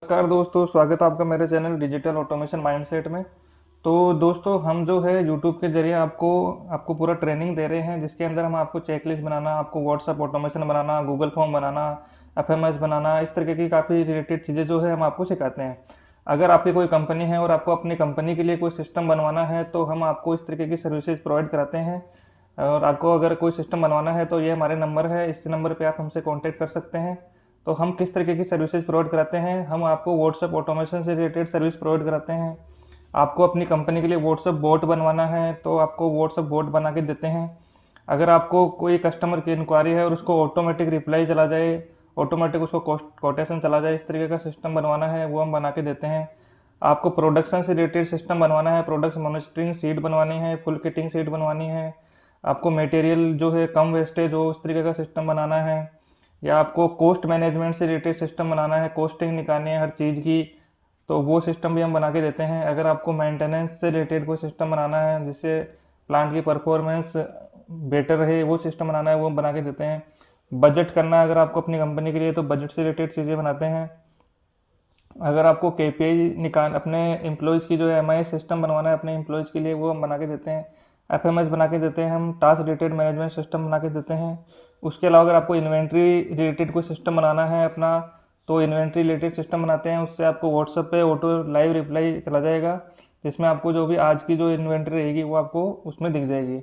नमस्कार दोस्तों, स्वागत है आपका मेरे चैनल डिजिटल ऑटोमेशन माइंडसेट में। तो दोस्तों, हम जो है यूट्यूब के जरिए आपको आपको पूरा ट्रेनिंग दे रहे हैं, जिसके अंदर हम आपको चेकलिस्ट बनाना, आपको व्हाट्सअप ऑटोमेशन बनाना, गूगल फॉर्म बनाना, एफएमएस बनाना, इस तरीके की काफ़ी रिलेटेड चीज़ें जो है हम आपको सिखाते हैं। अगर आपकी कोई कंपनी है और आपको अपनी कंपनी के लिए कोई सिस्टम बनवाना है तो हम आपको इस तरीके की सर्विसेज प्रोवाइड कराते हैं। और आपको अगर कोई सिस्टम बनवाना है तो ये हमारे नंबर है, इस नंबर पे आप हमसे कांटेक्ट कर सकते हैं। तो हम किस तरीके की सर्विसेज प्रोवाइड कराते हैं, हम आपको व्हाट्सअप ऑटोमेशन से रिलेटेड सर्विस प्रोवाइड कराते हैं। आपको अपनी कंपनी के लिए व्हाट्सअप बोट बनवाना है तो आपको व्हाट्सअप बोट बना के देते हैं। अगर आपको कोई कस्टमर की इंक्वायरी है और उसको ऑटोमेटिक रिप्लाई चला जाए, ऑटोमेटिक उसको कोटेशन चला जाए, इस तरीके का सिस्टम बनवाना है, वो हम बना के देते हैं। आपको प्रोडक्शन से रिलेटेड सिस्टम बनवाना है, प्रोडक्ट्स मॉनिटरिंग सीट बनवानी है, फुल किटिंग सीट बनवानी है, आपको मटेरियल जो है कम वेस्टेज हो उस तरीके का सिस्टम बनाना है, या आपको कॉस्ट मैनेजमेंट से रिलेटेड सिस्टम बनाना है, कॉस्टिंग निकालनी है हर चीज़ की, तो वो सिस्टम भी हम बना के देते हैं। अगर आपको मेंटेनेंस से रिलेटेड कोई सिस्टम बनाना है जिससे प्लांट की परफॉर्मेंस बेटर रहे, वो सिस्टम बनाना है, वो हम बना के देते हैं। बजट करना है अगर आपको अपनी कंपनी के लिए, तो बजट से रिलेटेड चीज़ें बनाते हैं। अगर आपको केपीआई निकाल अपने एम्प्लॉयज़ की जो है एमआई सिस्टम बनवाना है अपने एम्प्लॉयज़ के लिए, वो हम बना के देते हैं। एफएमएस बना के देते हैं हम, टास्क रिलेटेड मैनेजमेंट सिस्टम बना के देते हैं। उसके अलावा अगर आपको इन्वेंट्री रिलेटेड कोई सिस्टम बनाना है अपना, तो इन्वेंट्री रिलेटेड सिस्टम बनाते हैं। उससे आपको व्हाट्सएप पे ऑटो लाइव रिप्लाई चला जाएगा, जिसमें आपको जो भी आज की जो इन्वेंट्री रहेगी वो आपको उसमें दिख जाएगी।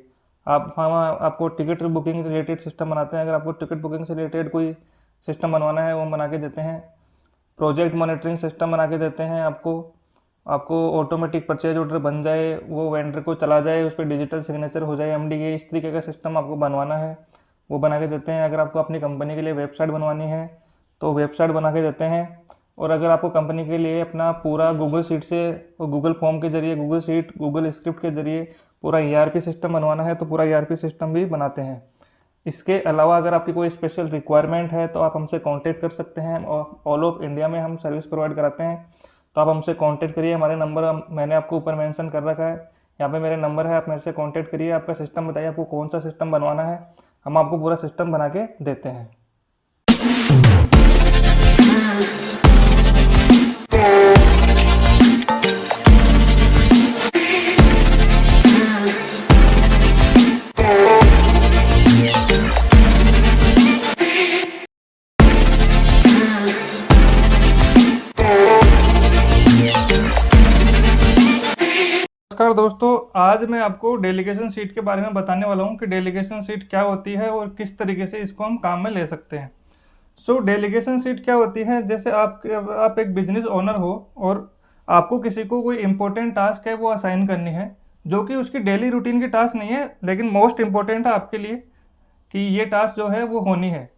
हम आपको टिकट बुकिंग रिलेटेड सिस्टम बनाते हैं। अगर आपको टिकट बुकिंग से रिलेटेड कोई सिस्टम बनवाना है वो हम बना के देते हैं। प्रोजेक्ट मॉनिटरिंग सिस्टम बना के देते हैं आपको। आपको ऑटोमेटिक परचेज ऑर्डर बन जाए, वो वेंडर को चला जाए, उस पर डिजिटल सिग्नेचर हो जाए एमडी के, इस तरीके का सिस्टम आपको बनवाना है, वो बना के देते हैं। अगर आपको अपनी कंपनी के लिए वेबसाइट बनवानी है तो वेबसाइट बना के देते हैं। और अगर आपको कंपनी के लिए अपना पूरा गूगल शीट से और गूगल फॉर्म के जरिए, गूगल शीट गूगल स्क्रिप्ट के जरिए पूरा ईआरपी सिस्टम बनवाना है तो पूरा ईआरपी सिस्टम भी बनाते हैं। इसके अलावा अगर आपकी कोई स्पेशल रिक्वायरमेंट है तो आप हमसे कांटेक्ट कर सकते हैं, और ऑल ऑफ इंडिया में हम सर्विस प्रोवाइड कराते हैं। तो आप हमसे कांटेक्ट करिए, हमारे नंबर मैंने आपको ऊपर मेंशन कर रखा है, यहाँ पे मेरे नंबर है, आप मेरे से कांटेक्ट करिए। आपका सिस्टम बताइए आपको कौन सा सिस्टम बनवाना है, हम आपको पूरा सिस्टम बना के देते हैं। नमस्कार दोस्तों, आज मैं आपको डेलीगेशन सीट के बारे में बताने वाला हूं कि डेलीगेशन सीट क्या होती है और किस तरीके से इसको हम काम में ले सकते हैं। डेलीगेशन सीट क्या होती है, जैसे आप एक बिजनेस ओनर हो और आपको किसी को कोई इंपॉर्टेंट टास्क है वो असाइन करनी है, जो कि उसकी डेली रूटीन की टास्क नहीं है लेकिन मोस्ट इंपॉर्टेंट है आपके लिए कि ये टास्क जो है वो होनी है।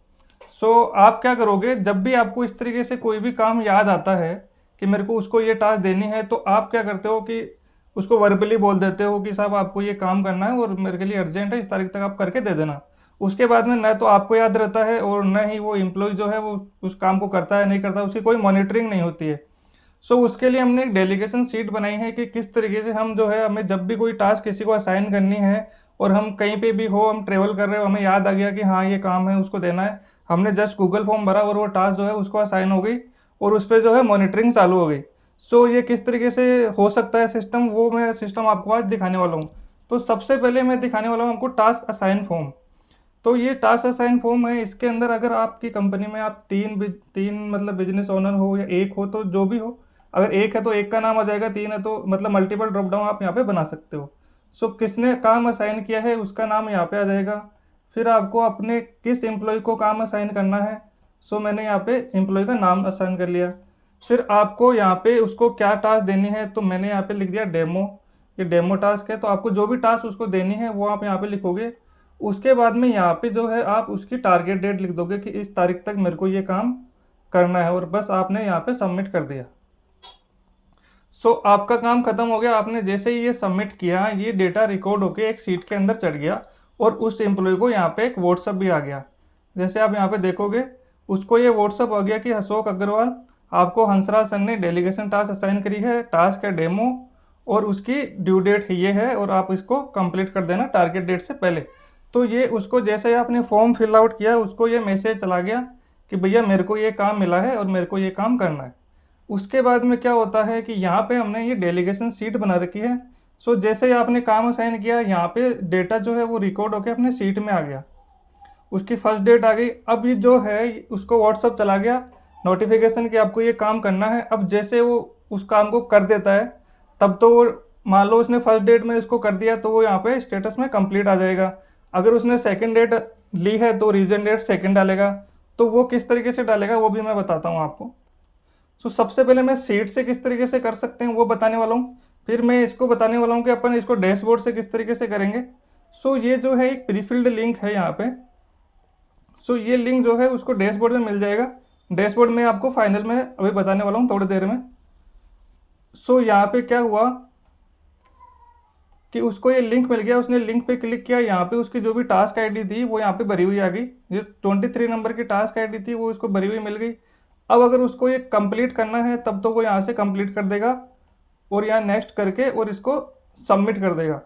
आप क्या करोगे, जब भी आपको इस तरीके से कोई भी काम याद आता है कि मेरे को उसको ये टास्क देनी है, तो आप क्या करते हो कि उसको वर्बली बोल देते हो कि साहब आपको ये काम करना है और मेरे के लिए अर्जेंट है, इस तारीख तक आप करके दे देना। उसके बाद में न तो आपको याद रहता है और न ही वो एम्प्लॉय जो है वो उस काम को करता है नहीं करता, उसकी कोई मॉनिटरिंग नहीं होती है। उसके लिए हमने एक डेलीगेशन सीट बनाई है कि किस तरीके से हम जो है, हमें जब भी कोई टास्क किसी को असाइन करनी है और हम कहीं पे भी हो, हम ट्रेवल कर रहे हो, हमें याद आ गया कि हाँ ये काम है उसको देना है, हमने जस्ट गूगल फॉर्म भरा और वो टास्क जो है उसको असाइन हो गई और उस पर जो है मॉनिटरिंग चालू हो गई। ये किस तरीके से हो सकता है सिस्टम, वो मैं सिस्टम आपको आज दिखाने वाला हूँ। तो सबसे पहले मैं दिखाने वाला हूँ आपको टास्क असाइन फॉर्म। ये टास्क असाइन फॉर्म है, इसके अंदर अगर आपकी कंपनी में आप तीन मतलब बिजनेस ओनर हो या एक हो, तो जो भी हो, अगर एक है तो एक का नाम आ जाएगा, तीन है तो मतलब मल्टीपल ड्रॉप डाउन आप यहाँ पे बना सकते हो। किसने काम असाइन किया है उसका नाम यहाँ पे आ जाएगा। फिर आपको अपने किस एम्प्लॉय को काम असाइन करना है, मैंने यहाँ पे एम्प्लॉय का नाम असाइन कर लिया। फिर आपको यहाँ पे उसको क्या टास्क देनी है, तो मैंने यहाँ पे लिख दिया डेमो, ये डेमो टास्क है। तो आपको जो भी टास्क उसको देनी है वो आप यहाँ पे लिखोगे। उसके बाद में यहाँ पे जो है आप उसकी टारगेट डेट लिख दोगे कि इस तारीख तक मेरे को ये काम करना है, और बस आपने यहाँ पे सबमिट कर दिया। आपका काम खत्म हो गया। आपने जैसे ही ये सबमिट किया, ये डेटा रिकॉर्ड होके एक सीट के अंदर चढ़ गया और उस एम्प्लॉय को यहाँ पे एक व्हाट्सअप भी आ गया। जैसे आप यहाँ पे देखोगे, उसको ये व्हाट्सअप आ गया कि अशोक अग्रवाल, आपको हंसराज सर ने डेलीगेशन टास्क असाइन करी है, टास्क है डेमो और उसकी ड्यू डेट ये है और आप इसको कंप्लीट कर देना टारगेट डेट से पहले। ये उसको जैसे ही आपने फॉर्म फिल आउट किया, उसको ये मैसेज चला गया कि भैया मेरे को ये काम मिला है और मेरे को ये काम करना है। उसके बाद में क्या होता है कि यहाँ पे हमने ये डेलीगेशन सीट बना रखी है। सो जैसे ही आपने काम असाइन किया, यहाँ पे डेटा जो है वो रिकॉर्ड होकर अपने सीट में आ गया, उसकी फर्स्ट डेट आ गई। अब ये जो है उसको व्हाट्सअप चला गया नोटिफिकेशन कि आपको ये काम करना है। अब जैसे वो उस काम को कर देता है, तब तो वो, मान लो उसने फर्स्ट डेट में इसको कर दिया तो वो यहाँ पे स्टेटस में कंप्लीट आ जाएगा। अगर उसने सेकंड डेट ली है तो रीजन डेट सेकंड डालेगा। तो वो किस तरीके से डालेगा वो भी मैं बताता हूँ आपको। सो सबसे पहले मैं सीट से किस तरीके से कर सकते हैं वो बताने वाला हूँ। फिर मैं इसको बताने वाला हूँ कि अपन इसको डैशबोर्ड से किस तरीके से करेंगे। सो ये जो है एक प्रीफिल्ड लिंक है यहाँ पे। सो ये लिंक जो है उसको डैशबोर्ड में मिल जाएगा। डैशबोर्ड में आपको फाइनल में अभी बताने वाला हूँ थोड़ी देर में। सो यहाँ पे क्या हुआ कि उसको ये लिंक मिल गया, उसने लिंक पे क्लिक किया, यहाँ पे उसकी जो भी टास्क आईडी थी वो यहाँ पे भरी हुई आ गई। जो 23 नंबर की टास्क आईडी थी वो उसको भरी हुई मिल गई। अब अगर उसको ये कंप्लीट करना है तब तो वो यहाँ से कंप्लीट कर देगा और यहाँ नेक्स्ट करके और इसको सबमिट कर देगा।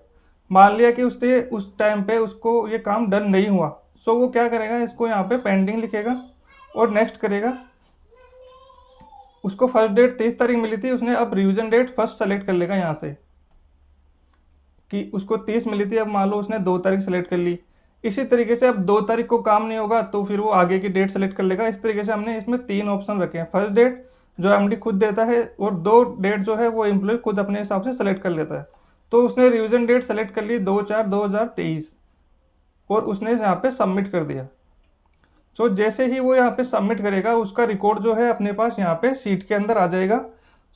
मान लिया कि उसने उस टाइम पे उसको ये काम डन नहीं हुआ, सो वो क्या करेगा, इसको यहाँ पे पेंडिंग लिखेगा और नेक्स्ट करेगा। उसको फर्स्ट डेट 30 तारीख मिली थी, उसने अब रिवीजन डेट फर्स्ट सेलेक्ट कर लेगा यहाँ से कि उसको 30 मिली थी, अब मान लो उसने 2 तारीख सेलेक्ट कर ली। इसी तरीके से अब 2 तारीख को काम नहीं होगा तो फिर वो आगे की डेट सेलेक्ट कर लेगा। इस तरीके से हमने इसमें 3 ऑप्शन रखे हैं। फर्स्ट डेट जो एमडी खुद देता है और 2 डेट जो है वो एम्प्लॉय खुद अपने हिसाब से सेलेक्ट कर लेता है। तो उसने रिवीजन डेट सेलेक्ट कर ली 2/4/2023 और उसने यहाँ पे सबमिट कर दिया। सो जैसे ही वो यहाँ पे सबमिट करेगा उसका रिकॉर्ड जो है अपने पास यहाँ पे सीट के अंदर आ जाएगा।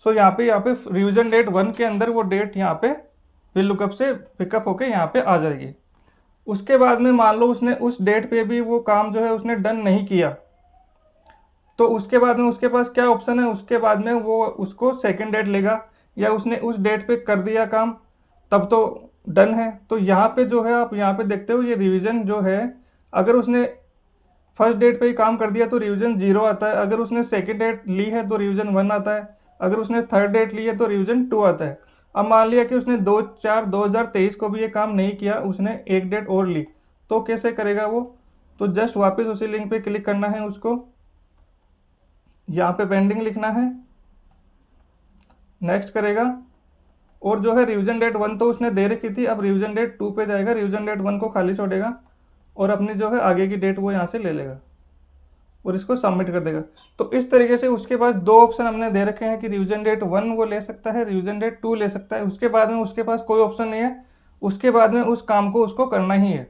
सो यहाँ पे रिवीजन डेट 1 के अंदर वो डेट यहाँ पे विल लुकअप से पिकअप होके यहाँ पे आ जाएगी। उसके बाद में मान लो उसने उस डेट पे भी वो काम जो है उसने डन नहीं किया, तो उसके बाद में उसके पास क्या ऑप्शन है, उसके बाद में वो उसको सेकंड डेट लेगा, या उसने उस डेट पे कर दिया काम तब तो डन है। तो यहाँ पे जो है आप यहाँ पे देखते हो ये रिवीजन जो है, अगर उसने फर्स्ट डेट पे ही काम कर दिया तो रिवीजन 0 आता है। अगर उसने सेकंड डेट ली है तो रिवीजन 1 आता है। अगर उसने थर्ड डेट ली है तो रिवीजन 2 आता है। अब मान लिया कि उसने 2/4/2023 को भी ये काम नहीं किया, उसने एक डेट और ली, तो कैसे करेगा वो। तो जस्ट वापस उसी लिंक पे क्लिक करना है, उसको यहाँ पे पेंडिंग लिखना है, नेक्स्ट करेगा और जो है रिवीजन डेट 1 तो उसने दे रखी थी, अब रिवीजन डेट 2 पे जाएगा, रिवीजन डेट 1 को खाली छोड़ेगा और अपनी जो है आगे की डेट वो यहाँ से ले लेगा और इसको सबमिट कर देगा। तो इस तरीके से उसके पास 2 ऑप्शन हमने दे रखे हैं कि रिवीजन डेट 1 वो ले सकता है, रिवीजन डेट 2 ले सकता है। उसके बाद में उसके पास कोई ऑप्शन नहीं है, उसके बाद में उस काम को उसको करना ही है।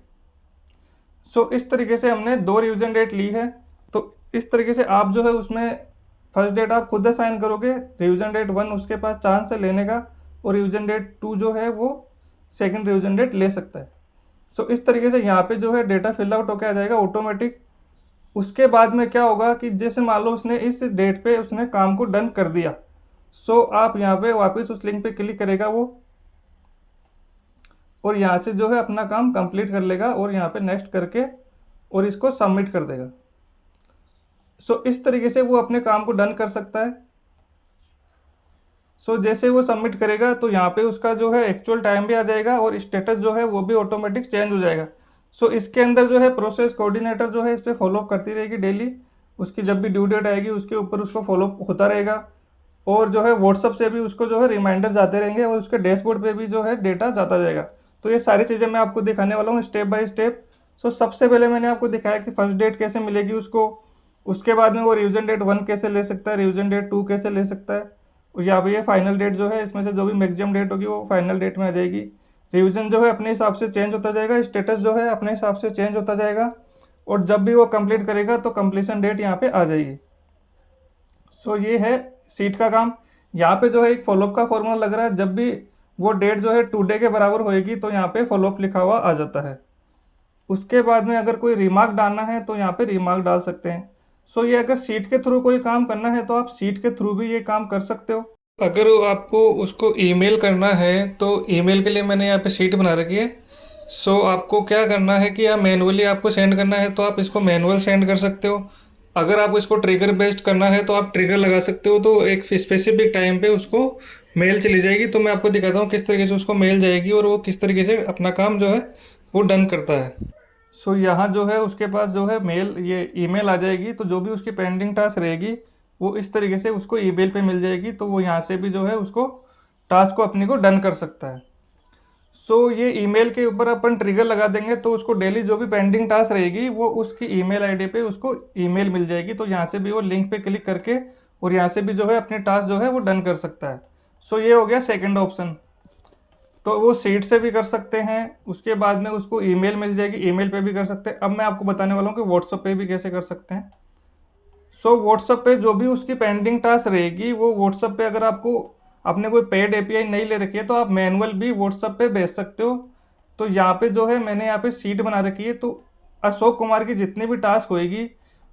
सो इस तरीके से हमने 2 रिवीजन डेट ली है। तो इस तरीके से आप जो है उसमें फर्स्ट डेट आप खुद असाइन करोगे, रिवीजन डेट 1 उसके पास चांस है लेने का और रिवीजन डेट 2 जो है वो सेकंड रिवीजन डेट ले सकता है। सो इस तरीके से यहाँ पे जो है डेटा फिल आउट होकर आ जाएगा ऑटोमेटिक। उसके बाद में क्या होगा कि जैसे मान लो उसने इस डेट पे उसने काम को डन कर दिया, सो आप यहाँ पे वापस उस लिंक पे क्लिक करेगा वो और यहाँ से जो है अपना काम कंप्लीट कर लेगा और यहाँ पे नेक्स्ट करके और इसको सबमिट कर देगा। सो इस तरीके से वो अपने काम को डन कर सकता है। सो जैसे वो सबमिट करेगा तो यहाँ पे उसका जो है एक्चुअल टाइम भी आ जाएगा और स्टेटस जो है वो भी ऑटोमेटिक चेंज हो जाएगा। सो इसके अंदर जो है प्रोसेस कोऑर्डिनेटर जो है इस पर फॉलोअप करती रहेगी डेली। उसकी जब भी ड्यू डेट आएगी उसके ऊपर उसको फॉलोअप होता रहेगा और जो है व्हाट्सअप से भी उसको जो है रिमाइंडर जाते रहेंगे और उसके डैशबोर्ड पे भी जो है डेटा जाता जाएगा। तो ये सारी चीज़ें मैं आपको दिखाने वाला हूँ स्टेप बाय स्टेप। सो सबसे पहले मैंने आपको दिखाया कि फर्स्ट डेट कैसे मिलेगी उसको, उसके बाद में वो रिवीजन डेट 1 कैसे ले सकता है, रिवीजन डेट 2 कैसे ले सकता है, और यहाँ पे ये फाइनल डेट जो है इसमें से जो भी मैक्सिमम डेट होगी वो फाइनल डेट में आ जाएगी। रिवीजन जो है अपने हिसाब से चेंज होता जाएगा, स्टेटस जो है अपने हिसाब से चेंज होता जाएगा और जब भी वो कंप्लीट करेगा तो कंप्लीशन डेट यहाँ पे आ जाएगी। सो ये है सीट का काम। यहाँ पे जो है एक फॉलोअप का फॉर्मूला लग रहा है, जब भी वो डेट जो है 2 डे के बराबर होएगी तो यहाँ पे फॉलोअप लिखा हुआ आ जाता है। उसके बाद में अगर कोई रिमार्क डालना है तो यहाँ पे रिमार्क डाल सकते हैं। सो ये अगर सीट के थ्रू कोई काम करना है तो आप सीट के थ्रू भी ये काम कर सकते हो। अगर आपको उसको ईमेल करना है तो ईमेल के लिए मैंने यहाँ पे सीट बना रखी है। सो आपको क्या करना है कि या मैनुअली आपको सेंड करना है तो आप इसको मैनुअल सेंड कर सकते हो। अगर आपको इसको ट्रिगर बेस्ड करना है तो आप ट्रिगर लगा सकते हो, तो एक स्पेसिफिक टाइम पे उसको मेल चली जाएगी। तो मैं आपको दिखाता हूँ किस तरीके से उसको मेल जाएगी और वो किस तरीके से अपना काम जो है वो डन करता है। सो यहाँ जो है उसके पास जो है मेल ये ईमेल आ जाएगी, तो जो भी उसकी पेंडिंग टास्क रहेगी वो इस तरीके से उसको ईमेल पे मिल जाएगी, तो वो यहाँ से भी जो है उसको टास्क को अपने को डन कर सकता है। सो ये ईमेल के ऊपर अपन ट्रिगर लगा देंगे तो उसको डेली जो भी पेंडिंग टास्क रहेगी वो उसकी ईमेल आईडी पे उसको ईमेल मिल जाएगी, तो यहाँ से भी वो लिंक पे क्लिक करके और यहाँ से भी जो है अपने टास्क जो है वो डन कर सकता है। सो ये हो गया सेकंड ऑप्शन। तो वो सीट से भी कर सकते हैं, उसके बाद में उसको ईमेल मिल जाएगी, ईमेल पे भी कर सकते हैं। अब मैं आपको बताने वाला हूँ कि व्हाट्सएप पे भी कैसे कर सकते हैं। सो व्हाट्सएप पे जो भी उसकी पेंडिंग टास्क रहेगी वो व्हाट्सएप पे, अगर आपको आपने कोई पेड एपीआई नहीं ले रखी है तो आप मैनुअल भी व्हाट्सएप पे भेज सकते हो। तो यहाँ पे जो है मैंने यहाँ पे सीट बना रखी है, तो अशोक कुमार की जितनी भी टास्क होएगी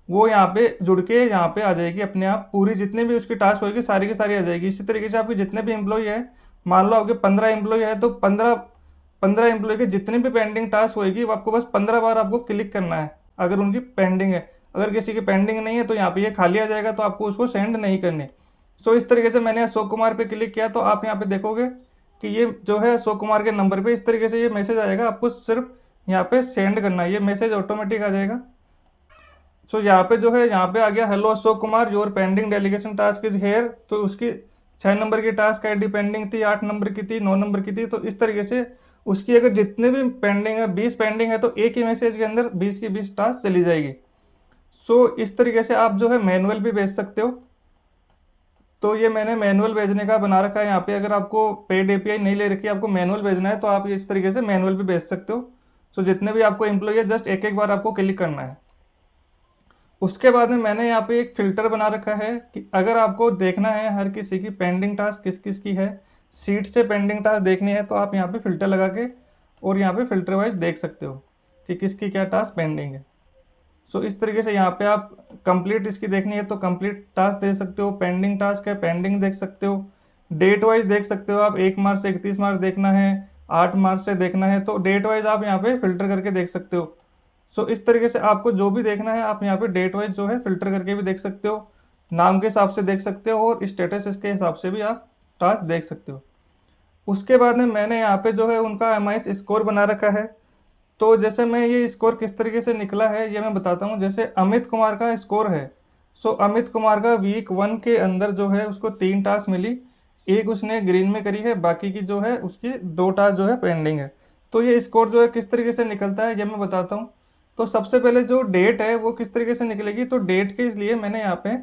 वो यहाँ पे जुड़ के यहाँ पे आ जाएगी अपने आप, पूरी जितनी भी उसकी टास्क होएगी सारी की सारी आ जाएगी। इसी तरीके से आपके जितने भी एम्प्लॉय है, मान लो आपके 15 एम्प्लॉय है तो 15 एम्प्लॉय के जितनी भी पेंडिंग टास्क होएगी वो आपको बस 15 बार आपको क्लिक करना है अगर उनकी पेंडिंग है। अगर किसी की पेंडिंग नहीं है तो यहाँ पे ये खाली आ जाएगा, तो आपको उसको सेंड नहीं करनी। सो इस तरीके से मैंने अशोक कुमार पे क्लिक किया तो आप यहाँ पे देखोगे कि ये जो है अशोक कुमार के नंबर पे इस तरीके से ये मैसेज आएगा, आपको सिर्फ यहाँ पे सेंड करना है, ये मैसेज ऑटोमेटिक आ जाएगा। सो यहाँ पे जो है यहाँ पे आ गया, hello Ashok Kumar your pending delegation task is here. तो उसकी 6 नंबर की टास्क आईडी पेंडिंग थी, 8 नंबर की थी, 9 नंबर की थी, तो इस तरीके से उसकी अगर जितने भी पेंडिंग है 20 पेंडिंग है तो एक ही मैसेज के अंदर 20 की 20 टास्क चली जाएगी। सो इस तरीके से आप जो है मैनुअल भी भेज सकते हो। तो ये मैंने मैनुअल भेजने का बना रखा है यहाँ पे, अगर आपको पेड एपीआई नहीं ले रखी है, आपको मैनुअल भेजना है तो आप इस तरीके से मैनुअल भी भेज सकते हो। सो जितने भी आपको एम्प्लॉय है जस्ट एक एक बार आपको क्लिक करना है। उसके बाद में मैंने यहाँ पे एक फ़िल्टर बना रखा है कि अगर आपको देखना है हर किसी की पेंडिंग टास्क किस किस की है, सीट से पेंडिंग टास्क देखनी है, तो आप यहाँ पे फ़िल्टर लगा के और यहाँ पे फ़िल्टर वाइज देख सकते हो कि किसकी क्या टास्क पेंडिंग है। सो इस तरीके से यहाँ पे आप कंप्लीट इसकी देखनी है तो कंप्लीट टास्क दे सकते हो, पेंडिंग टास्क है पेंडिंग देख सकते हो, डेट वाइज देख सकते हो आप, 1 मार्च से 31 मार्च देखना है, 8 मार्च से देखना है, तो डेट वाइज आप यहाँ पे फ़िल्टर करके देख सकते हो। सो इस तरीके से आपको जो भी देखना है आप यहाँ पे डेट वाइज जो है फ़िल्टर करके भी देख सकते हो, नाम के हिसाब से देख सकते हो और स्टेटस इसके हिसाब से भी आप टास्क देख सकते हो। उसके बाद में मैंने यहाँ पे जो है उनका एमआईएस स्कोर बना रखा है। तो जैसे मैं ये स्कोर किस तरीके से निकला है ये मैं बताता हूँ। जैसे अमित कुमार का स्कोर है, सो अमित कुमार का वीक 1 के अंदर जो है उसको 3 टास्क मिली, एक उसने ग्रीन में करी है, बाकी की जो है उसकी 2 टास्क जो है पेंडिंग है। तो ये स्कोर जो है किस तरीके से निकलता है ये मैं बताता हूँ। तो सबसे पहले जो डेट है वो किस तरीके से निकलेगी, तो डेट के लिए मैंने यहाँ पे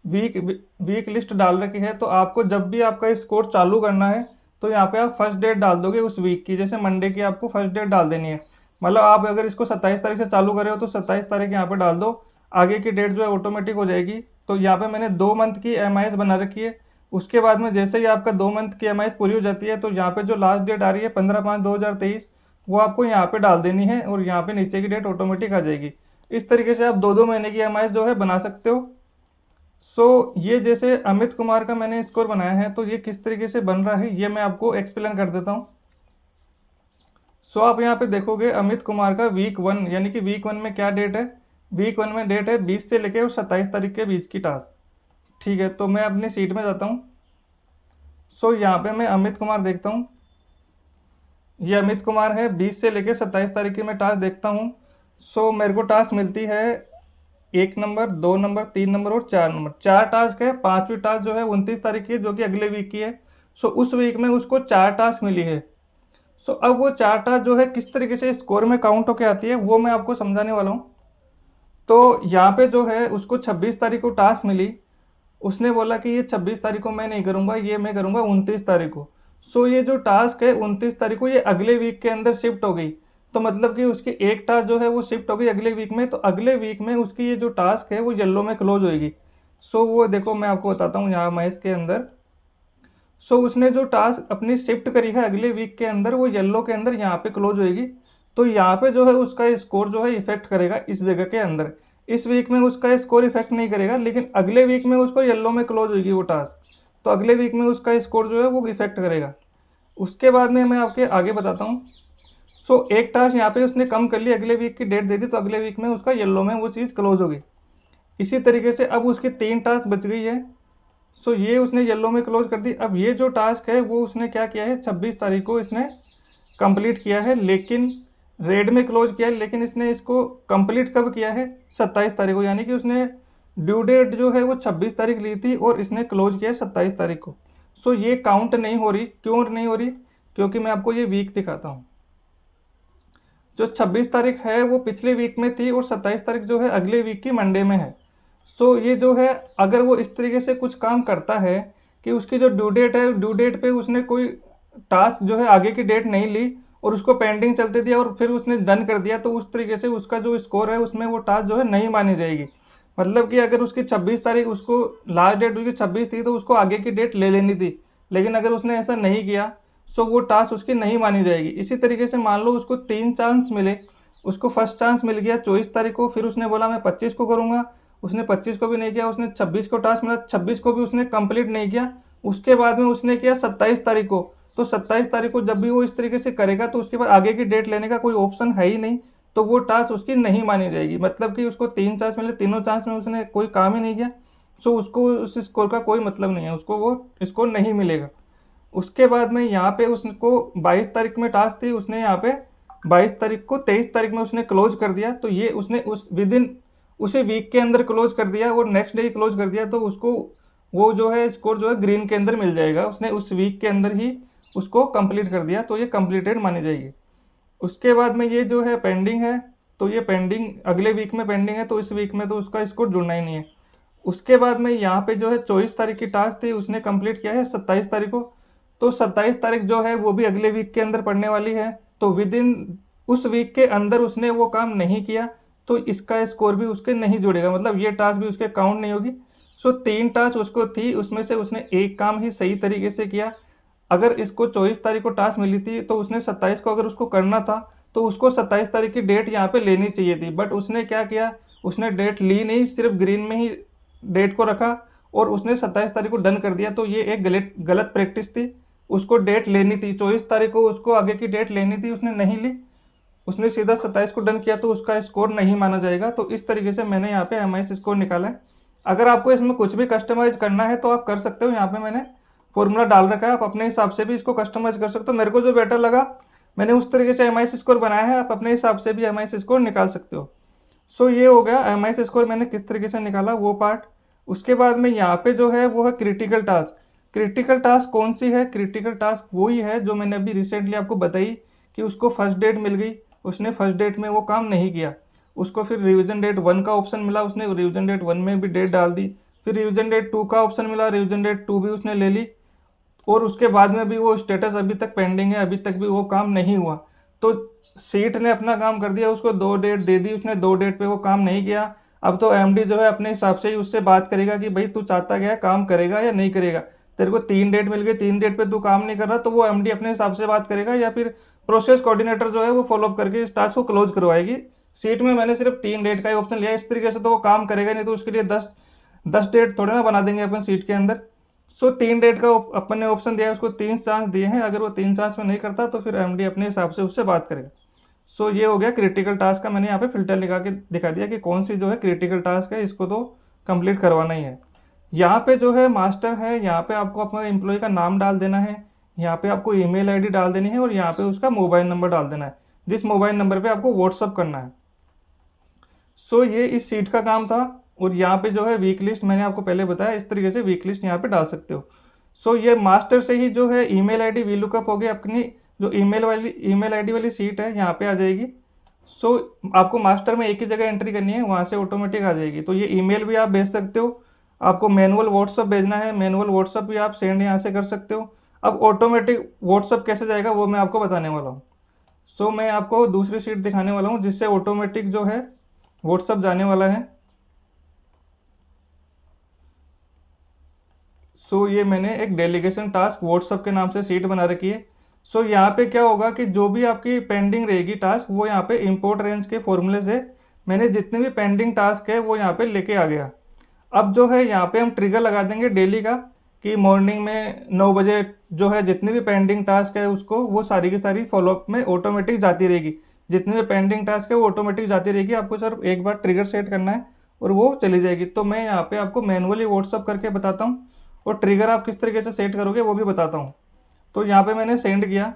वीक वीक लिस्ट डाल रखी है। तो आपको जब भी आपका स्कोर चालू करना है तो यहाँ पे आप फर्स्ट डेट डाल दोगे उस वीक की, जैसे मंडे की आपको फर्स्ट डेट डाल देनी है। मतलब आप अगर इसको 27 तारीख से चालू कर रहे हो तो 27 तारीख यहाँ पे डाल दो, आगे की डेट जो है ऑटोमेटिक हो जाएगी। तो यहाँ पे मैंने 2 मंथ की एमआईएस बना रखी है। उसके बाद में जैसे ही आपका 2 मंथ की एमआईएस पूरी हो जाती है तो यहाँ पे जो लास्ट डेट आ रही है 15/5/2023 वो आपको यहाँ पे डाल देनी है और यहाँ पे नीचे की डेट ऑटोमेटिक आ जाएगी। इस तरीके से आप 2-2 महीने की एमआईएस जो है बना सकते हो। ये जैसे अमित कुमार का मैंने स्कोर बनाया है तो ये किस तरीके से बन रहा है ये मैं आपको एक्सप्लेन कर देता हूँ। आप यहाँ पे देखोगे अमित कुमार का वीक 1 यानी कि वीक 1 में क्या डेट है, वीक 1 में डेट है 20 से लेके और 27 तारीख के बीच की टास्क। ठीक है, तो मैं अपनी सीट में जाता हूँ। यहाँ पे मैं अमित कुमार देखता हूँ, ये अमित कुमार है, 20 से लेके 27 तारीख की मैं टास्क देखता हूँ। मेरे को टास्क मिलती है 1 नंबर, 2 नंबर, 3 नंबर और 4 नंबर, 4 टास्क है। पांचवी टास्क जो है 29 तारीख की है जो कि अगले वीक की है। उस वीक में उसको 4 टास्क मिली है। अब वो 4 टास्क जो है किस तरीके से स्कोर में काउंट होके आती है वो मैं आपको समझाने वाला हूँ। तो यहाँ पे जो है उसको 26 तारीख को टास्क मिली, उसने बोला कि ये 26 तारीख को मैं नहीं करूँगा, ये मैं करूँगा 29 तारीख को। ये जो टास्क है 29 तारीख को ये अगले वीक के अंदर शिफ्ट हो गई। तो मतलब कि उसकी एक टास्क जो है वो शिफ्ट हो गई अगले वीक में, तो अगले वीक में उसकी ये जो टास्क है वो येलो में क्लोज होएगी। वो देखो मैं आपको बताता हूँ यहाँ मैं इसके अंदर। उसने जो टास्क अपनी शिफ्ट करी है अगले वीक के अंदर वो येलो के अंदर यहाँ पे क्लोज होएगी। तो यहाँ पे जो है उसका स्कोर जो है इफेक्ट करेगा इस जगह के अंदर। इस वीक में उसका स्कोर इफेक्ट नहीं करेगा, लेकिन अगले वीक में उसको येलो में क्लोज होगी वो टास्क, तो अगले वीक में उसका स्कोर जो है वो इफेक्ट करेगा। उसके बाद में मैं आपके आगे बताता हूँ। एक टास्क यहाँ पे उसने कम कर ली, अगले वीक की डेट दे दी, तो अगले वीक में उसका येलो में वो चीज़ क्लोज होगी। इसी तरीके से अब उसकी 3 टास्क बच गई है। ये उसने येलो में क्लोज कर दी। अब ये जो टास्क है वो उसने क्या किया है 26 तारीख को इसने कंप्लीट किया है, लेकिन रेड में क्लोज किया है, लेकिन इसने इसको कंप्लीट कब किया है 27 तारीख को, यानी कि उसने ड्यू डेट जो है वो 26 तारीख ली थी और इसने क्लोज किया 27 तारीख को। सो ये काउंट नहीं हो रही। क्यों नहीं हो रही? क्योंकि मैं आपको ये वीक दिखाता हूँ। जो 26 तारीख है वो पिछले वीक में थी और 27 तारीख जो है अगले वीक की मंडे में है। सो ये जो है, अगर वो इस तरीके से कुछ काम करता है कि उसकी जो ड्यू डेट है, ड्यू डेट पे उसने कोई टास्क जो है आगे की डेट नहीं ली और उसको पेंडिंग चलते दिया और फिर उसने डन कर दिया, तो उस तरीके से उसका जो स्कोर है उसमें वो टास्क जो है नहीं मानी जाएगी। मतलब कि अगर उसकी 26 तारीख, उसको लास्ट डेट उसकी 26 थी तो उसको आगे की डेट ले लेनी थी, लेकिन अगर उसने ऐसा नहीं किया सो वो टास्क उसकी नहीं मानी जाएगी। इसी तरीके से मान लो उसको 3 चांस मिले, उसको फर्स्ट चांस मिल गया 24 तारीख को, फिर उसने बोला मैं 25 को करूँगा, उसने 25 को भी नहीं किया, उसने 26 को टास्क मिला, 26 को भी उसने कंप्लीट नहीं किया, उसके बाद में उसने किया 27 तारीख को। तो 27 तारीख को जब भी वो इस तरीके से करेगा तो उसके बाद आगे की डेट लेने का कोई ऑप्शन है ही नहीं, तो वो टास्क उसकी नहीं मानी जाएगी। मतलब कि उसको 3 चांस मिले, तीनों चांस में उसने कोई काम ही नहीं किया, सो उसको उस स्कोर का कोई मतलब नहीं है, उसको वो स्कोर नहीं मिलेगा। उसके बाद में यहाँ पे उसको 22 तारीख में टास्क थी, उसने यहाँ पे 22 तारीख को 23 तारीख में उसने क्लोज कर दिया, तो ये उसने उस विद इन उसी वीक के अंदर क्लोज कर दिया और नेक्स्ट डे ही क्लोज कर दिया, तो उसको वो जो है स्कोर जो है ग्रीन के अंदर मिल जाएगा। उसने उस वीक के अंदर ही उसको कंप्लीट कर दिया, तो ये कंप्लीटेड मानी जाएगी। उसके बाद में ये जो है पेंडिंग है, तो ये पेंडिंग अगले वीक में पेंडिंग है, तो इस वीक में तो उसका स्कोर जुड़ना ही नहीं है। उसके बाद में यहाँ पे जो है 24 तारीख की टास्क थी, उसने कंप्लीट किया है 27 तारीख को, तो 27 तारीख जो है वो भी अगले वीक के अंदर पड़ने वाली है, तो विद इन उस वीक के अंदर उसने वो काम नहीं किया, तो इसका स्कोर भी उसके नहीं जुड़ेगा, मतलब ये टास्क भी उसके काउंट नहीं होगी। सो 3 टास्क उसको थी, उसमें से उसने एक काम ही सही तरीके से किया। अगर इसको 24 तारीख को टास्क मिली थी तो उसने 27 को अगर उसको करना था तो उसको 27 तारीख की डेट यहाँ पे लेनी चाहिए थी, बट उसने क्या किया, उसने डेट ली नहीं, सिर्फ ग्रीन में ही डेट को रखा और उसने 27 तारीख को डन कर दिया, तो ये एक गलत गलत प्रैक्टिस थी। उसको डेट लेनी थी 24 तारीख को, उसको आगे की डेट लेनी थी, उसने नहीं ली, उसने सीधा 27 को डन किया, तो उसका स्कोर नहीं माना जाएगा। तो इस तरीके से मैंने यहाँ पे एम स्कोर निकाला है। अगर आपको इसमें कुछ भी कस्टमाइज करना है तो आप कर सकते हो, यहाँ पे मैंने फॉर्मूला डाल रखा है, आप अपने हिसाब से भी इसको कस्टमाइज कर सकते हो। मेरे को जो बेटर लगा मैंने उस तरीके से एम स्कोर बनाया है, आप अपने हिसाब से भी एम स्कोर निकाल सकते हो। सो ये हो गया एम स्कोर मैंने किस तरीके से निकाला वो पार्ट। उसके बाद में यहाँ पे जो है वो है क्रिटिकल टास्क। क्रिटिकल टास्क कौन सी है? क्रिटिकल टास्क वही है जो मैंने अभी रिसेंटली आपको बताई कि उसको फर्स्ट डेट मिल गई, उसने फर्स्ट डेट में वो काम नहीं किया, उसको फिर रिवीजन डेट 1 का ऑप्शन मिला, उसने रिवीजन डेट 1 में भी डेट डाल दी, फिर रिवीजन डेट 2 का ऑप्शन मिला, रिवीजन डेट 2 भी उसने ले ली, और उसके बाद में भी वो स्टेटस अभी तक पेंडिंग है, अभी तक भी वो काम नहीं हुआ। तो सीट ने अपना काम कर दिया, उसको 2 डेट दे दी, उसने 2 डेट पे वो काम नहीं किया। अब तो एमडी जो है अपने हिसाब से ही उससे बात करेगा कि भाई तू चाहता क्या है, काम करेगा या नहीं करेगा। तेरे को 3 डेट मिल गई, 3 डेट पे तू काम नहीं कर रहा, तो वो एमडी अपने हिसाब से बात करेगा या फिर प्रोसेस कोऑर्डिनेटर जो है वो फॉलोअप करके इस टास्क को क्लोज करवाएगी। सीट में मैंने सिर्फ 3 डेट का ही ऑप्शन लिया, इस तरीके से तो वो काम करेगा नहीं, तो उसके लिए 10 डेट थोड़े ना बना देंगे अपन सीट के अंदर। सो 3 डेट का अपन ने ऑप्शन दिया है, उसको 3 चांस दिए हैं, अगर वो 3 चांस में नहीं करता तो फिर एमडी अपने हिसाब से उससे बात करेगा। सो ये हो गया क्रिटिकल टास्क का, मैंने यहाँ पे फिल्टर लगा के दिखा दिया कि कौन सी जो है क्रिटिकल टास्क है, इसको तो कंप्लीट करवाना ही है। यहाँ पे जो है मास्टर है, यहाँ पे आपको अपना एम्प्लॉय का नाम डाल देना है, यहाँ पे आपको ईमेल आईडी डाल देनी है और यहाँ पे उसका मोबाइल नंबर डाल देना है, जिस मोबाइल नंबर पे आपको व्हाट्सअप करना है। सो ये इस सीट का काम था। और यहाँ पे जो है वीक लिस्ट मैंने आपको पहले बताया, इस तरीके से वीक लिस्ट यहाँ पे डाल सकते हो। सो ये मास्टर से ही जो है ईमेल आईडी वी लुकअप हो गई, अपनी जो ईमेल आईडी वाली सीट है यहाँ पे आ जाएगी। सो आपको मास्टर में एक ही जगह एंट्री करनी है, वहाँ से ऑटोमेटिक आ जाएगी। तो ये ईमेल भी आप भेज सकते हो, आपको मैनुअल व्हाट्सअप भेजना है, मैनुअल व्हाट्सअप भी आप सेंड यहाँ से कर सकते हो। अब ऑटोमेटिक व्हाट्सअप कैसे जाएगा वो मैं आपको बताने वाला हूँ। सो मैं आपको दूसरी सीट दिखाने वाला हूँ जिससे ऑटोमेटिक जो है व्हाट्सअप जाने वाला है। सो ये मैंने एक डेलीगेशन टास्क व्हाट्सअप के नाम से सीट बना रखी है। सो यहाँ पे क्या होगा कि जो भी आपकी पेंडिंग रहेगी टास्क, वो यहाँ पे इंपोर्ट रेंज के फॉर्मूले से मैंने जितने भी पेंडिंग टास्क है वो यहाँ पे लेके आ गया। अब जो है यहाँ पे हम ट्रिगर लगा देंगे डेली का कि मॉर्निंग में 9 बजे जो है जितनी भी पेंडिंग टास्क है उसको वो सारी की सारी फॉलोअप में ऑटोमेटिक जाती रहेगी। जितनी भी पेंडिंग टास्क है वो ऑटोमेटिक जाती रहेगी, आपको सिर्फ एक बार ट्रिगर सेट करना है और वो चली जाएगी। तो मैं यहाँ पे आपको मैनुअली व्हाट्सअप करके बताता हूँ और ट्रिगर आप किस तरीके से सेट करोगे वो भी बताता हूँ। तो यहाँ पे मैंने सेंड किया,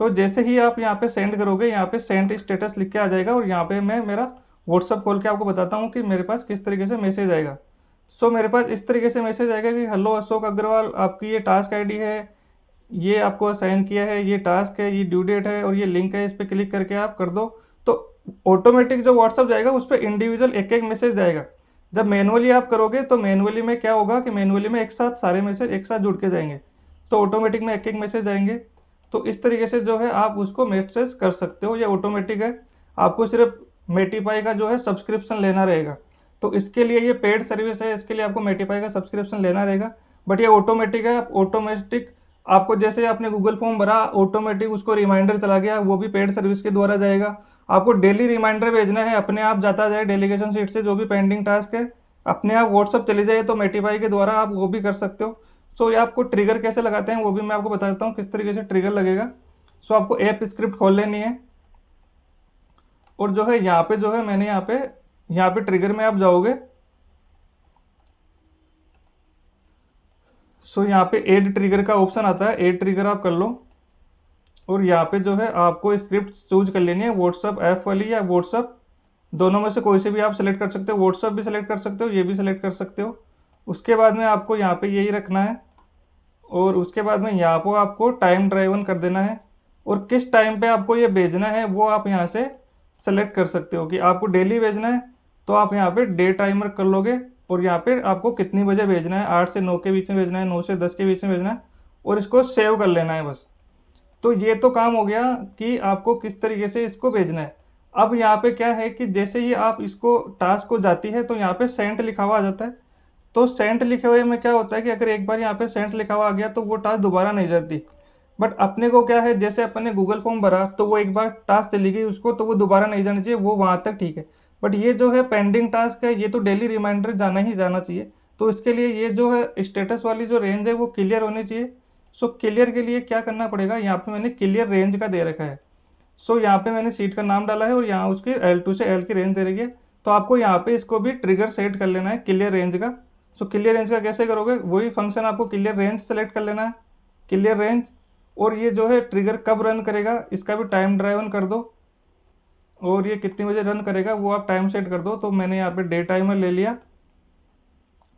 तो जैसे ही आप यहाँ पे सेंड करोगे यहाँ पे सेंड स्टेटस लिख के आ जाएगा और यहाँ पे मैं मेरा व्हाट्सअप खोल के आपको बताता हूँ कि मेरे पास किस तरीके से मैसेज आएगा। सो मेरे पास इस तरीके से मैसेज आएगा कि हेलो अशोक अग्रवाल, आपकी ये टास्क आईडी है, ये आपको असाइन किया है, ये टास्क है, ये ड्यू डेट है और ये लिंक है, इस पर क्लिक करके आप कर दो। तो ऑटोमेटिक जो व्हाट्सअप जाएगा उस पर इंडिविजुअल एक एक मैसेज जाएगा। जब मैनुअली आप करोगे तो मैनुअली में क्या होगा कि मैनुअली में एक साथ सारे मैसेज एक साथ जुड़ के जाएंगे, तो ऑटोमेटिक में एक एक मैसेज आएंगे। तो इस तरीके से जो है आप उसको मैसेज कर सकते हो, ये ऑटोमेटिक है। आपको सिर्फ मेटीपाई का जो है सब्सक्रिप्शन लेना रहेगा। तो इसके लिए ये पेड सर्विस है, इसके लिए आपको मेटीपाई का सब्सक्रिप्शन लेना रहेगा। बट ये ऑटोमेटिक है, आप ऑटोमेटिक आपको जैसे आपने गूगल फॉर्म भरा ऑटोमेटिक उसको रिमाइंडर चला गया, वो भी पेड सर्विस के द्वारा जाएगा। आपको डेली रिमाइंडर भेजना है, अपने आप जाता जाए डेलीगेशन शीट से जो भी पेंडिंग टास्क है अपने आप व्हाट्सअप चली जाए, तो मेटीपाई के द्वारा आप वो भी कर सकते हो। सो ये आपको ट्रिगर कैसे लगाते हैं वो भी मैं आपको बता देता हूँ किस तरीके से ट्रिगर लगेगा। सो आपको ऐप स्क्रिप्ट खोल लेनी है और जो है यहाँ पे जो है मैंने यहाँ पे ट्रिगर में आप जाओगे। सो यहाँ पे ऐड ट्रिगर का ऑप्शन आता है, ऐड ट्रिगर आप कर लो और यहाँ पे जो है आपको स्क्रिप्ट चूज कर लेनी है, व्हाट्सअप ऐप वाली या व्हाट्सअप, दोनों में से कोई से भी आप सेलेक्ट कर सकते हो। व्हाट्सअप भी सेलेक्ट कर सकते हो, ये भी सेलेक्ट कर सकते हो। उसके बाद में आपको यहाँ पे यही रखना है और उसके बाद में यहाँ पर आपको टाइम ड्राइवन कर देना है और किस टाइम पे आपको ये भेजना है वो आप यहाँ से सेलेक्ट कर सकते हो कि आपको डेली भेजना है तो आप यहाँ पे डे टाइमर कर लोगे और यहाँ पे आपको कितनी बजे भेजना है, 8 से 9 के बीच में भेजना है, 9 से 10 के बीच में भेजना है और इसको सेव कर लेना है बस। तो ये तो काम हो गया कि आपको किस तरीके से इसको भेजना है। अब यहाँ पे क्या है कि जैसे ही आप इसको टास्क को जाती है तो यहाँ पे सेंट लिखा हुआ आ जाता है। तो सेंट लिखे हुए में क्या होता है कि अगर एक बार यहाँ पे सेंट लिखा हुआ आ गया तो वो टास्क दोबारा नहीं जाती। बट अपने को क्या है, जैसे अपन ने गूगल फॉर्म भरा तो वो एक बार टास्क चली गई उसको, तो वो दोबारा नहीं जाना चाहिए, वो वहाँ तक ठीक है। बट ये जो है पेंडिंग टास्क है, ये तो डेली रिमाइंडर जाना ही जाना चाहिए। तो इसके लिए ये जो है स्टेटस वाली जो रेंज है वो क्लियर होनी चाहिए। सो क्लियर के लिए क्या करना पड़ेगा, यहाँ पे मैंने क्लियर रेंज का दे रखा है। सो यहाँ पे मैंने सीट का नाम डाला है और यहाँ उसकी L2 से L की रेंज दे रही है। तो आपको यहाँ पे इसको भी ट्रिगर सेट कर लेना है क्लियर रेंज का। सो क्लियर रेंज का कैसे करोगे, वही फंक्शन आपको क्लियर रेंज सेलेक्ट कर लेना है, क्लियर रेंज। और ये जो है ट्रिगर कब रन करेगा इसका भी टाइम ड्राइवन कर दो और ये कितनी बजे रन करेगा वो आप टाइम सेट कर दो। तो मैंने यहाँ पे डे टाइमर ले लिया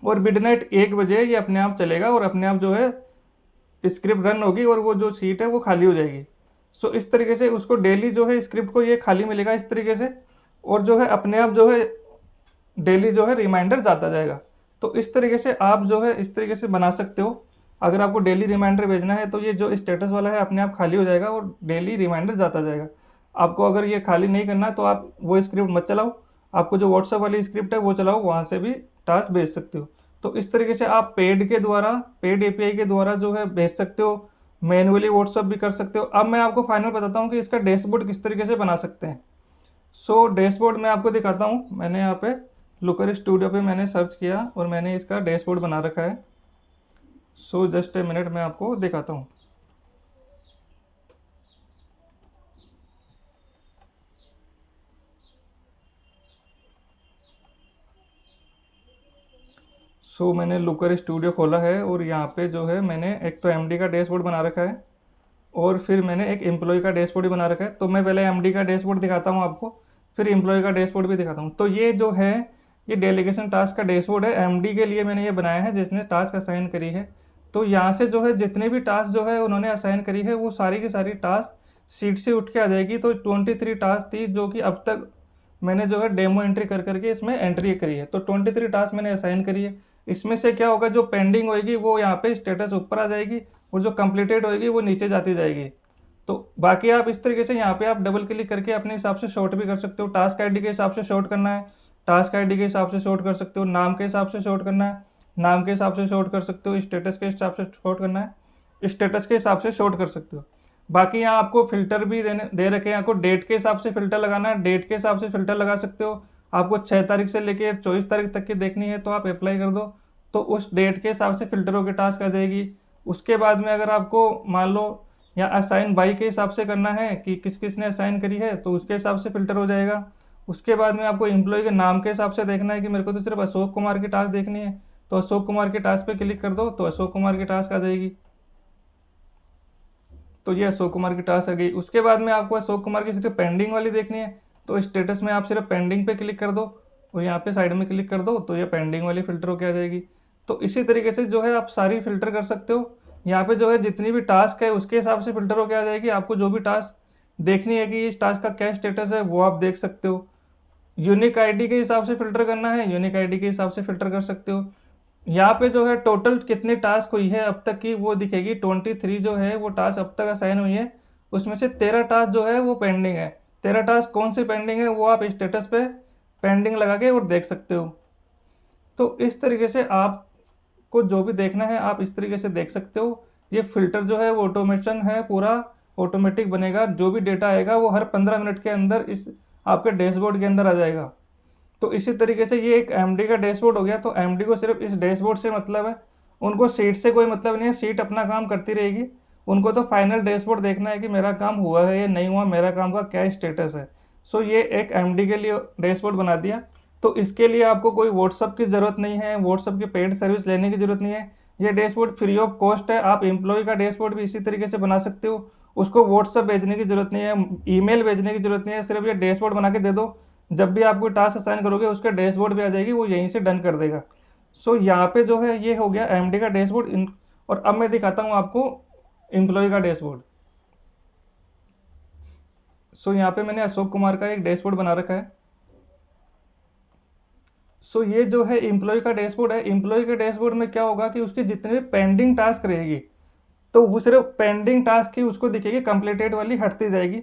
और मिडनाइट 1 बजे ये अपने आप चलेगा और अपने आप जो है स्क्रिप्ट रन होगी और वो जो सीट है वो खाली हो जाएगी। सो इस तरीके से उसको डेली जो है स्क्रिप्ट को ये खाली मिलेगा इस तरीके से, और जो है अपने आप जो है डेली जो है रिमाइंडर जाता जाएगा। तो इस तरीके से आप जो है इस तरीके से बना सकते हो। अगर आपको डेली रिमाइंडर भेजना है तो ये जो स्टेटस वाला है अपने आप खाली हो जाएगा और डेली रिमाइंडर जाता जाएगा। आपको अगर ये खाली नहीं करना तो आप वो स्क्रिप्ट मत चलाओ, आपको जो व्हाट्सएप वाली स्क्रिप्ट है वो चलाओ, वहाँ से भी टास्क भेज सकते हो। तो इस तरीके से आप पेड के द्वारा, पेड एपीआई के द्वारा जो है भेज सकते हो, मैनुअली व्हाट्सएप भी कर सकते हो। अब मैं आपको फाइनल बताता हूँ कि इसका डैशबोर्ड किस तरीके से बना सकते हैं। सो डैशबोर्ड मैं आपको दिखाता हूँ। मैंने यहाँ पे लुकर स्टूडियो पे मैंने सर्च किया और मैंने इसका डैशबोर्ड बना रखा है। सो जस्ट ए मिनट मैं आपको दिखाता हूँ। सो मैंने लुकर स्टूडियो खोला है और यहाँ पे जो है मैंने एक तो एमडी का डैशबोर्ड बना रखा है और फिर मैंने एक एम्प्लॉय का डैशबोर्ड भी बना रखा है। तो मैं पहले एमडी का डैशबोर्ड दिखाता हूँ आपको, फिर एम्प्लॉय का डैशबोर्ड भी दिखाता हूँ। तो ये जो है ये डेलीगेशन टास्क का डैशबोर्ड है, एमडी के लिए मैंने ये बनाया है जिसने टास्क असाइन करी है। तो यहाँ से जो है जितने भी टास्क जो है उन्होंने असाइन करी है वो सारी की सारी टास्क सीट से उठ के आ जाएगी। तो 23 टास्क थी जो कि अब तक मैंने जो है डेमो एंट्री कर करके इसमें एंट्री करी है। तो 23 टास्क मैंने असाइन करी है। इसमें से क्या होगा, जो पेंडिंग होगी वो यहाँ पे स्टेटस ऊपर आ जाएगी और जो कंप्लीटेड होगी वो नीचे जाती जाएगी। तो बाकी आप इस तरीके से यहाँ पे आप डबल क्लिक करके अपने हिसाब से शॉर्ट भी कर सकते हो। टास्क आईडी के हिसाब से शॉर्ट करना है, टास्क आईडी के हिसाब से शॉर्ट कर सकते हो। नाम के हिसाब से शॉर्ट करना है, नाम के हिसाब से शॉर्ट कर सकते हो। स्टेटस के हिसाब से शॉर्ट करना है, स्टेटस के हिसाब से शॉर्ट कर सकते हो। बाकी यहाँ आपको फिल्टर भी दे रखे हैं। आपको डेट के हिसाब से फिल्टर लगाना है, डेट के हिसाब से फिल्टर लगा सकते हो। आपको 6 तारीख से लेके 24 तारीख तक की देखनी है तो आप अप्लाई कर दो, तो उस डेट के हिसाब से फिल्टरों की टास्क आ जाएगी। उसके बाद में अगर आपको मान लो या असाइन बाई के हिसाब से करना है कि किस किस ने असाइन करी है तो उसके हिसाब से फिल्टर हो जाएगा। उसके बाद में आपको एम्प्लॉय के नाम के हिसाब से देखना है कि मेरे को तो सिर्फ अशोक कुमार की टास्क देखनी है, तो अशोक कुमार के टास्क पे क्लिक कर दो तो अशोक कुमार की टास्क आ जाएगी। तो ये अशोक कुमार की टास्क आ गई। उसके बाद में आपको अशोक कुमार की सिर्फ पेंडिंग वाली देखनी है, तो स्टेटस में आप सिर्फ पेंडिंग पे क्लिक कर दो और यहाँ पे साइड में क्लिक कर दो तो ये पेंडिंग वाली फ़िल्टर होके आ जाएगी। तो इसी तरीके से जो है आप सारी फ़िल्टर कर सकते हो। यहाँ पे जो है जितनी भी टास्क है उसके हिसाब से फ़िल्टर होके आ जाएगी। आपको जो भी टास्क देखनी है कि इस टास्क का क्या स्टेटस है वो आप देख सकते हो। यूनिक आईडी के हिसाब से फ़िल्टर करना है, यूनिक आईडी के हिसाब से फ़िल्टर कर सकते हो। यहाँ पे जो है टोटल कितनी टास्क हुई है अब तक की वो दिखेगी। 23 जो है वो टास्क अब तक असाइन हुई है, उसमें से 13 टास्क जो है वो पेंडिंग है। 13 टास्क कौन सी पेंडिंग है वो आप स्टेटस पे पेंडिंग लगा के और देख सकते हो। तो इस तरीके से आपको जो भी देखना है आप इस तरीके से देख सकते हो। ये फ़िल्टर जो है वो ऑटोमेशन है, पूरा ऑटोमेटिक बनेगा। जो भी डेटा आएगा वो हर 15 मिनट के अंदर इस आपके डैशबोर्ड के अंदर आ जाएगा। तो इसी तरीके से ये एक एमडी का डैशबोर्ड हो गया। तो एमडी को सिर्फ इस डैशबोर्ड से मतलब है, उनको सीट से कोई मतलब नहीं है। सीट अपना काम करती रहेगी, उनको तो फाइनल डैशबोर्ड देखना है कि मेरा काम हुआ है या नहीं हुआ, मेरा काम का क्या स्टेटस है। सो ये एक एमडी के लिए डैशबोर्ड बना दिया। तो इसके लिए आपको कोई व्हाट्सअप की ज़रूरत नहीं है, व्हाट्सअप की पेड सर्विस लेने की ज़रूरत नहीं है। ये डैशबोर्ड फ्री ऑफ कॉस्ट है। आप एम्प्लॉय का डैशबोर्ड भी इसी तरीके से बना सकते हो। उसको व्हाट्सअप भेजने की ज़रूरत नहीं है, ईमेल भेजने की ज़रूरत नहीं है। सिर्फ ये डैशबोर्ड बना के दे दो, जब भी आप कोई टास्क असाइन करोगे उसके डैशबोर्ड पे आ जाएगी, वो यहीं से डन कर देगा। सो यहाँ पे जो है ये हो गया एमडी का डैशबोर्ड। और अब मैं दिखाता हूँ आपको एम्प्लॉय का डैशबोर्ड। सो यहाँ पे मैंने अशोक कुमार का एक डैशबोर्ड बना रखा है। सो ये जो है एम्प्लॉय का डैशबोर्ड है। एम्प्लॉय के डैशबोर्ड में क्या होगा कि उसकी जितनी भी पेंडिंग टास्क रहेगी तो वो सिर्फ पेंडिंग टास्क ही उसको दिखेगी, कंप्लीटेड वाली हटती जाएगी।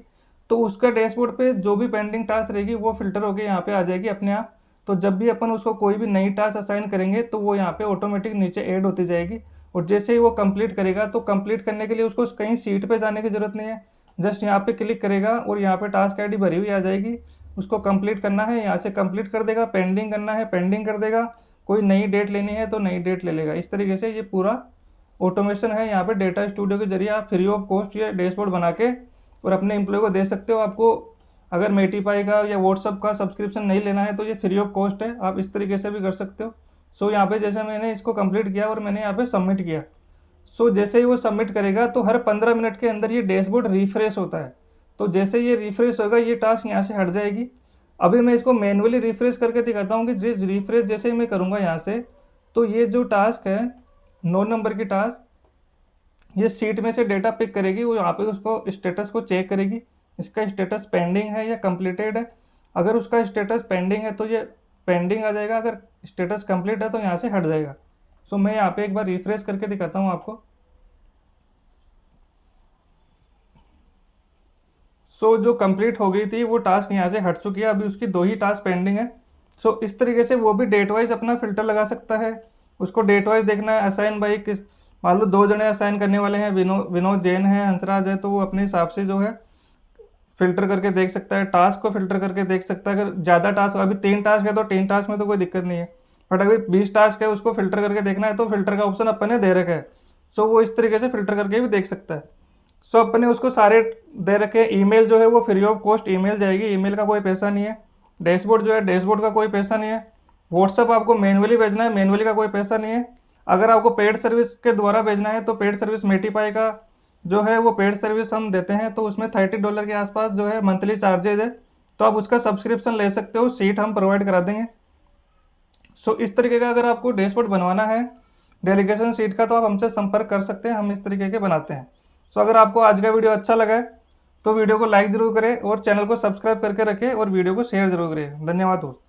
तो उसका डैशबोर्ड पे जो भी पेंडिंग टास्क रहेगी वो फिल्टर होकर यहाँ पे आ जाएगी अपने आप। तो जब भी अपन उसको कोई भी नई टास्क असाइन करेंगे तो वो यहाँ पे ऑटोमेटिक नीचे ऐड होती जाएगी। और जैसे ही वो कंप्लीट करेगा तो कंप्लीट करने के लिए उसको कहीं सीट पे जाने की ज़रूरत नहीं है। जस्ट यहाँ पे क्लिक करेगा और यहाँ पे टास्क आईडी भरी हुई आ जाएगी। उसको कंप्लीट करना है यहाँ से कंप्लीट कर देगा, पेंडिंग करना है पेंडिंग कर देगा, कोई नई डेट लेनी है तो नई डेट ले लेगा। इस तरीके से ये पूरा ऑटोमेशन है। यहाँ पे डेटा स्टूडियो के जरिए आप फ्री ऑफ कॉस्ट ये डैशबोर्ड बना के और अपने एम्प्लॉय को दे सकते हो। आपको अगर मेटीपाई का या व्हाट्सअप का सब्सक्रिप्शन नहीं लेना है तो ये फ्री ऑफ कॉस्ट है, आप इस तरीके से भी कर सकते हो। सो यहाँ पे जैसे मैंने इसको कंप्लीट किया और मैंने यहाँ पे सबमिट किया। सो जैसे ही वो सबमिट करेगा तो हर 15 मिनट के अंदर ये डैशबोर्ड रिफ्रेश होता है। तो जैसे ये रिफ्रेश होगा ये टास्क यहाँ से हट जाएगी। अभी मैं इसको मैनुअली रिफ्रेश करके दिखाता हूँ कि रिफ्रेश जैसे ही मैं करूँगा यहाँ से तो ये जो टास्क है 9 नंबर की टास्क, ये सीट में से डेटा पिक करेगी, वो यहाँ पे उसको स्टेटस को चेक करेगी, इसका स्टेटस पेंडिंग है या कंप्लीटेड है। अगर उसका स्टेटस पेंडिंग है तो ये पेंडिंग आ जाएगा, अगर स्टेटस कंप्लीट है तो यहाँ से हट जाएगा। सो मैं यहाँ पे एक बार रिफ्रेश करके दिखाता हूँ आपको। सो जो कंप्लीट हो गई थी वो टास्क यहाँ से हट चुकी है, अभी उसकी 2 ही टास्क पेंडिंग है। सो इस तरीके से वो भी डेट वाइज अपना फिल्टर लगा सकता है। उसको डेट वाइज देखना है असाइन बाई किस, मान लो 2 जने असाइन करने वाले हैं, विनोद जैन है, हंसराज है, तो वो अपने हिसाब से जो है फिल्टर करके देख सकता है, टास्क को फिल्टर करके देख सकता है। अगर ज़्यादा टास्क, अभी 3 टास्क है तो 3 टास्क में तो कोई दिक्कत नहीं है, बट अगर 20 टास्क है उसको फिल्टर करके देखना है तो फिल्टर का ऑप्शन अपन ने दे रखा है। सो वो इस तरीके से फिल्टर करके भी देख सकता है। सो अपने उसको सारे दे रखे हैं। ईमेल जो है वो फ्री ऑफ कॉस्ट ईमेल जाएगी, ईमेल का कोई पैसा नहीं है। डैशबोर्ड जो है डैशबोर्ड का कोई पैसा नहीं है। व्हाट्सअप आपको मैनुअली भेजना है, मैनुअली का कोई पैसा नहीं है। अगर आपको पेड सर्विस के द्वारा भेजना है तो पेड सर्विस मेटीपाई का जो है वो पेड सर्विस हम देते हैं, तो उसमें $30 के आसपास जो है मंथली चार्जेज है, तो आप उसका सब्सक्रिप्शन ले सकते हो, सीट हम प्रोवाइड करा देंगे। सो इस तरीके का अगर आपको डैशबोर्ड बनवाना है डेलीगेशन सीट का तो आप हमसे संपर्क कर सकते हैं, हम इस तरीके के बनाते हैं। सो अगर आपको आज का वीडियो अच्छा लगा है तो वीडियो को लाइक ज़रूर करें और चैनल को सब्सक्राइब करके रखें और वीडियो को शेयर ज़रूर करें। धन्यवाद दोस्तों।